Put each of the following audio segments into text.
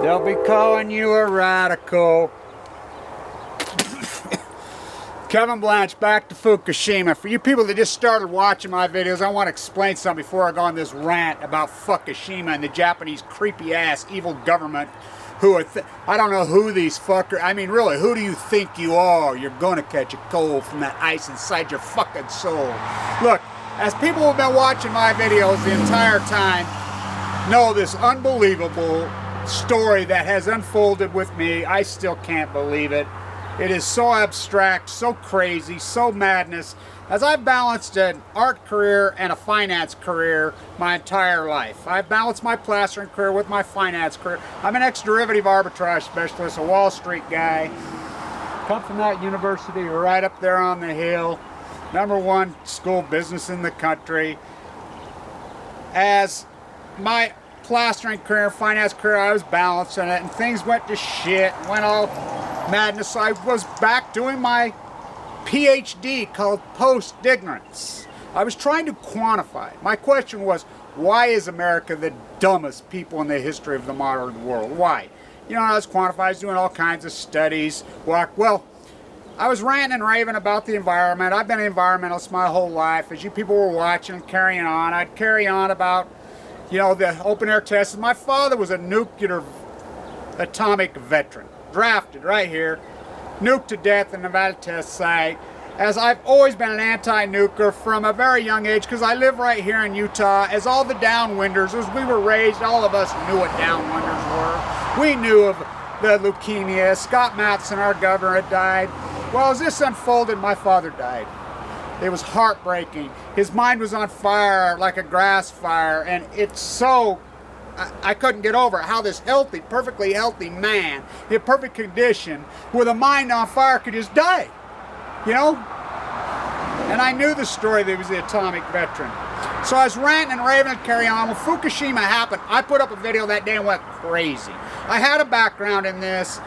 They'll be calling you a radical. Kevin Blanch, back to Fukushima. For you people that just started watching my videos, I want to explain something before I go on this rant about Fukushima and the Japanese creepy ass evil government who are, I don't know who these fuckers, I mean really, who do you think you are? You're gonna catch a cold from that ice inside your fucking soul. Look, as people who have been watching my videos the entire time know this unbelievable story that has unfolded with me, I still can't believe it. It is so abstract, so crazy, so madness. As I've balanced an art career and a finance career my entire life. I've balanced my plastering career with my finance career. I'm an ex-derivative arbitrage specialist, a Wall Street guy. Come from that university right up there on the hill. #1 school business in the country. As my plastering career, finance career, I was balancing it and things went to shit, went all madness. So I was back doing my PhD called post-ignorance. I was trying to quantify. My question was, why is America the dumbest people in the history of the modern world? Why? You know, I was quantifying, I was doing all kinds of studies. Well, I was ranting and raving about the environment. I've been an environmentalist my whole life. As you people were watching and carrying on, I'd carry on about, you know, the open air tests. My father was a nuclear atomic veteran, drafted right here, nuked to death in the Nevada test site. As I've always been an anti-nuclear from a very young age, because I live right here in Utah, as all the downwinders, as we were raised, all of us knew what downwinders were. We knew of the leukemia. Scott Matson, our governor, had died. Well, as this unfolded, my father died. It was heartbreaking. His mind was on fire like a grass fire, and it's so, I couldn't get over it, how this healthy, perfectly healthy man, in perfect condition, with a mind on fire could just die, you know? And I knew the story that he was the atomic veteran. So I was ranting and raving and carrying on. When Fukushima happened, I put up a video that day and went crazy. I had a background in this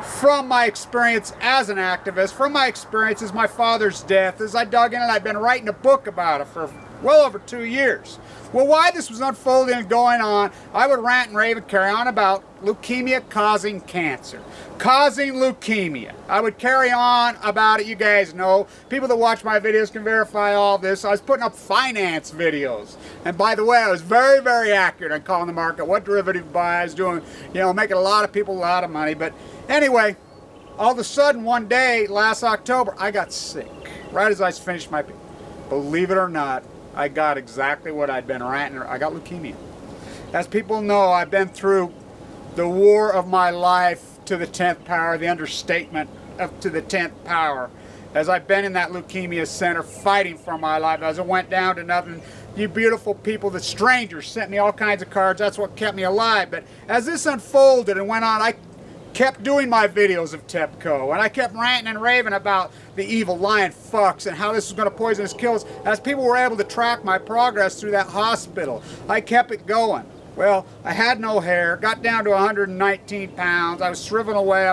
from my experience as an activist, from my experience as my father's death. As I dug in, and I've been writing a book about it for well over 2 years. Well, why this was unfolding and going on, I would rant and rave and carry on about leukemia causing cancer. Causing leukemia. I would carry on about it, you guys know. People that watch my videos can verify all this. I was putting up finance videos. And by the way, I was very, very accurate on calling the market, what derivative buy I was doing, you know, making a lot of people a lot of money. But anyway, all of a sudden one day, last October, I got sick. Right as I finished my, believe it or not, I got exactly what I'd been ranting. I got leukemia. As people know, I've been through the war of my life to the 10th power, the understatement of to the 10th power. As I've been in that leukemia center fighting for my life, as it went down to nothing, you beautiful people, the strangers sent me all kinds of cards. That's what kept me alive. But as this unfolded and went on, I kept doing my videos of TEPCO, and I kept ranting and raving about the evil lying fucks and how this was going to poison us, kill us. As people were able to track my progress through that hospital, I kept it going. Well, I had no hair, got down to 119 pounds, I was shriveling away,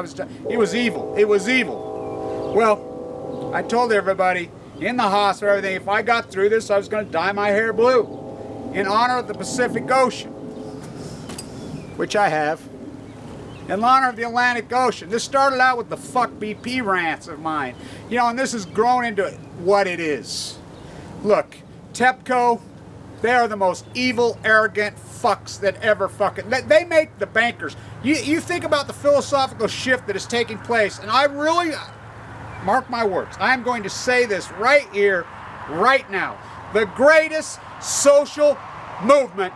it was evil, it was evil. Well, I told everybody in the hospital, everything, if I got through this, I was going to dye my hair blue in honor of the Pacific Ocean, which I have. In honor of the Atlantic Ocean. This started out with the fuck BP rants of mine. You know, and this has grown into what it is. Look, TEPCO, they are the most evil, arrogant fucks that ever fucking... They make the bankers. You think about the philosophical shift that is taking place, and I really... Mark my words. I am going to say this right here, right now. The greatest social movement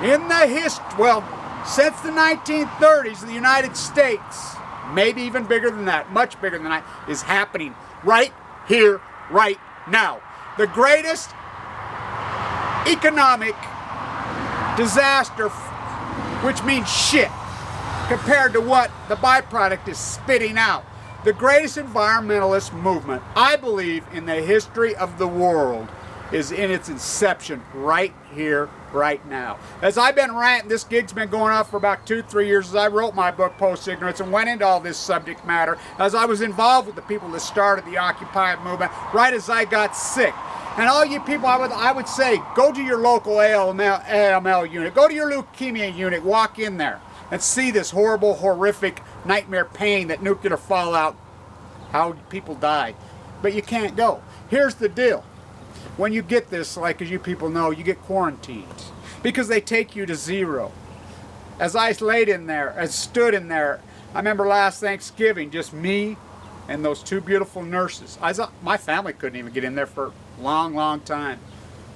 in the history... Well, since the 1930s in the United States, maybe even bigger than that, much bigger than that, is happening right here, right now. The greatest economic disaster, which means shit, compared to what the byproduct is spitting out. The greatest environmentalist movement, I believe, in the history of the world is in its inception right here, right now. As I've been ranting, this gig's been going on for about 2-3 years as I wrote my book, Post-Ignorance, and went into all this subject matter, as I was involved with the people that started the Occupy movement, right as I got sick. And all you people, I would say, go to your local AML unit, go to your leukemia unit, walk in there. and see this horrible, horrific nightmare pain that nuclear fallout, how people die. But you can't go. Here's the deal. When you get this, like as you people know, you get quarantined because they take you to zero. As I laid in there, as stood in there, I remember last Thanksgiving, just me and those two beautiful nurses. My family couldn't even get in there for a long, long time.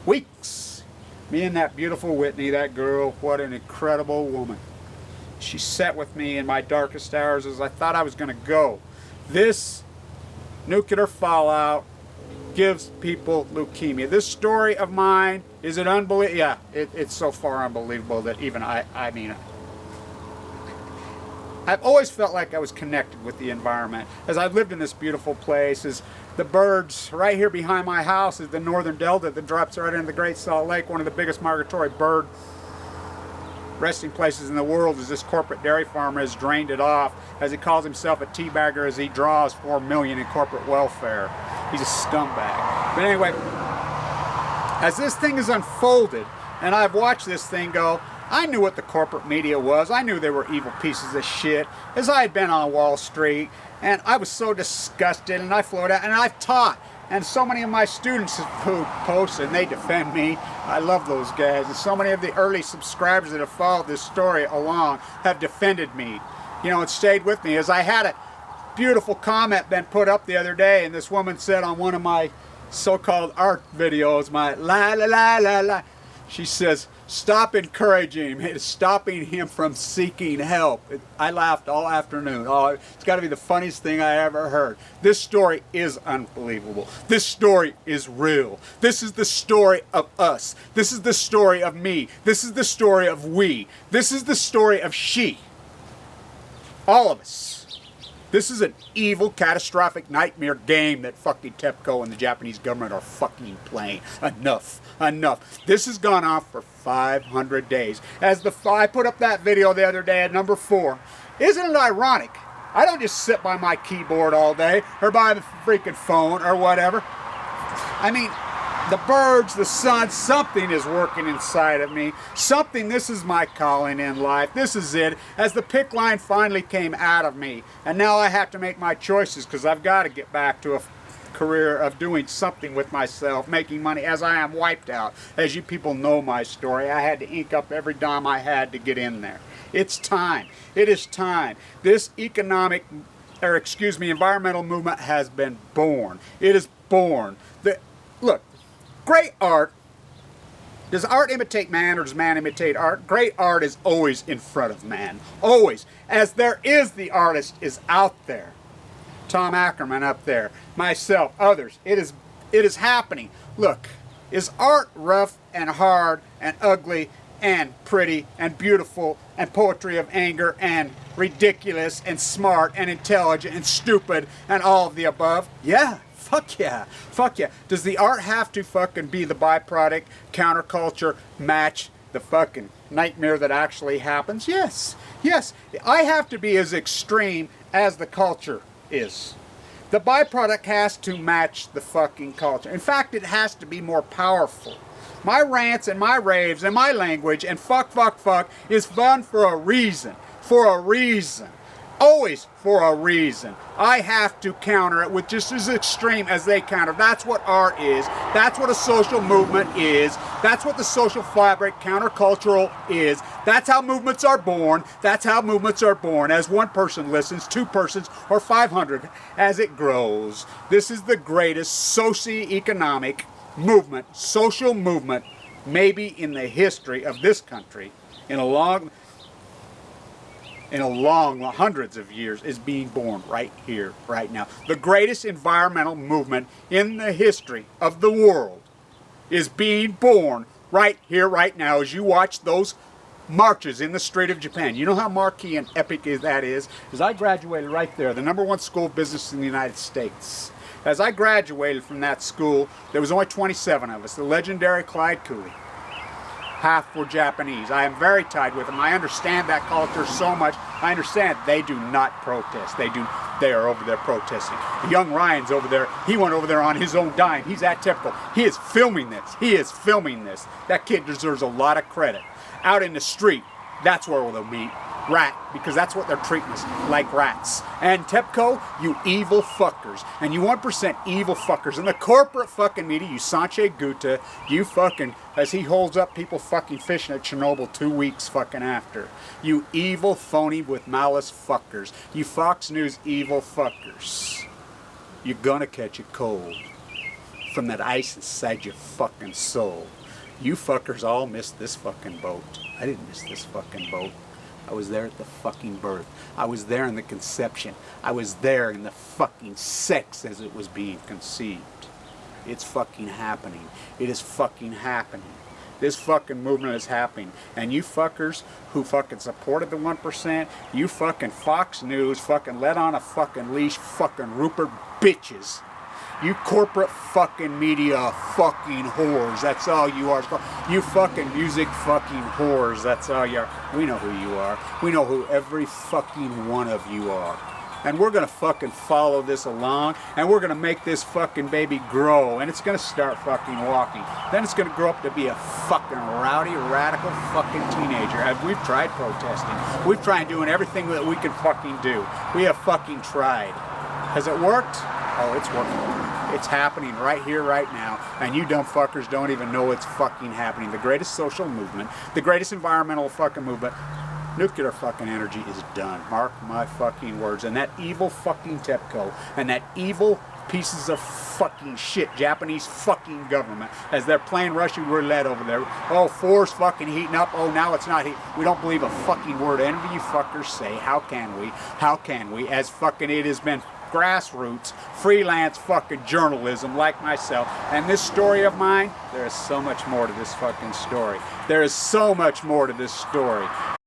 Weeks. Me and that beautiful Whitney, that girl, what an incredible woman. She sat with me in my darkest hours as I thought I was going to go. This nuclear fallout gives people leukemia. This story of mine, is it unbelievable? Yeah, it's so far unbelievable that even I mean, I've always felt like I was connected with the environment. As I've lived in this beautiful place, as the birds, right here behind my house is the northern delta that drops right into the Great Salt Lake, one of the biggest migratory bird resting places in the world. As this corporate dairy farmer has drained it off, as he calls himself a teabagger, as he draws $4 million in corporate welfare. He's a scumbag. But anyway, as this thing is unfolded, and I've watched this thing go, I knew what the corporate media was. I knew they were evil pieces of shit, as I had been on Wall Street, and I was so disgusted, and I flowed out, and I've taught, and so many of my students who post and they defend me. I love those guys, and so many of the early subscribers that have followed this story along have defended me. You know, it stayed with me. As I had a beautiful comment been put up the other day, and this woman said on one of my so-called art videos, my la la la la la, she says, stop encouraging him. It's stopping him from seeking help. I laughed all afternoon. Oh, it's got to be the funniest thing I ever heard. This story is unbelievable. This story is real. This is the story of us. This is the story of me. This is the story of we. This is the story of she. All of us. This is an evil, catastrophic nightmare game that fucking TEPCO and the Japanese government are fucking playing. Enough. Enough. This has gone on for 500 days. As I put up that video the other day at number 4. Isn't it ironic? I don't just sit by my keyboard all day or by the freaking phone or whatever. I mean, the birds, the sun, something is working inside of me. Something, this is my calling in life. This is it. As the PIC line finally came out of me. And now I have to make my choices because I've got to get back to a career of doing something with myself, making money, as I am wiped out. As you people know my story, I had to ink up every dime I had to get in there. It's time. It is time. This environmental movement has been born. It is born. Look, great art. Does art imitate man or does man imitate art? Great art is always in front of man. Always. As there is, the artist is out there. Tom Ackerman up there. Myself. Others. It is happening. Look. Is art rough and hard and ugly and pretty and beautiful and poetry of anger and ridiculous and smart and intelligent and stupid and all of the above? Yeah. Fuck yeah. Fuck yeah. Does the art have to fucking be the byproduct, counterculture, match the fucking nightmare that actually happens? Yes. Yes. I have to be as extreme as the culture is. The byproduct has to match the fucking culture. In fact, it has to be more powerful. My rants and my raves and my language and fuck is fun for a reason. For a reason. Always for a reason. I have to counter it with just as extreme as they counter. That's what art is. That's what a social movement is. That's what the social fabric, countercultural, is. That's how movements are born. That's how movements are born. As one person listens, 2 persons, or 500 as it grows. This is the greatest socio-economic movement, social movement, maybe in the history of this country, in a long hundreds of years, is being born right here, right now. The greatest environmental movement in the history of the world is being born right here, right now, as you watch those marches in the street of Japan. You know how marquee and epic that is? As I graduated right there, the #1 school of business in the United States. As I graduated from that school, there was only 27 of us, the legendary Clyde Cooley. Half were Japanese. I am very tied with them. I understand that culture so much. I understand they do not protest. They are over there protesting. Young Ryan's over there. He went over there on his own dime. He's at TEPCO. He is filming this. He is filming this. That kid deserves a lot of credit. Out in the street, that's where they'll meet. rat, because that's what they're treating us, like rats. And TEPCO, you evil fuckers. And you 1% evil fuckers. And the corporate fucking media, you Sanche Gupta, you fucking, as he holds up people fucking fishing at Chernobyl 2 weeks fucking after. You evil, phony with malice fuckers. You Fox News evil fuckers. You're gonna catch a cold from that ice inside your fucking soul. You fuckers all missed this fucking boat. I didn't miss this fucking boat. I was there at the fucking birth. I was there in the conception. I was there in the fucking sex as it was being conceived. It's fucking happening. It is fucking happening. This fucking movement is happening. And you fuckers who fucking supported the 1%, you fucking Fox News fucking let on a fucking leash fucking Rupert bitches. You corporate fucking media fucking whores. That's all you are. You fucking music fucking whores. That's all you are. We know who you are. We know who every fucking one of you are. And we're going to fucking follow this along. And we're going to make this fucking baby grow. And it's going to start fucking walking. Then it's going to grow up to be a fucking rowdy, radical fucking teenager. And we've tried protesting. We've tried doing everything that we can fucking do. We have fucking tried. Has it worked? Oh, it's working. It's happening right here, right now, and you dumb fuckers don't even know it's fucking happening. The greatest social movement, the greatest environmental fucking movement, nuclear fucking energy is done. Mark my fucking words. And that evil fucking TEPCO and that evil pieces of fucking shit Japanese fucking government, as they're playing Russian roulette over there. Oh, force fucking heating up. Oh, now it's not heat. We don't believe a fucking word any of you fuckers say. How can we? How can we? As fucking it has been grassroots, freelance fucking journalism like myself. And this story of mine, there is so much more to this fucking story. There is so much more to this story.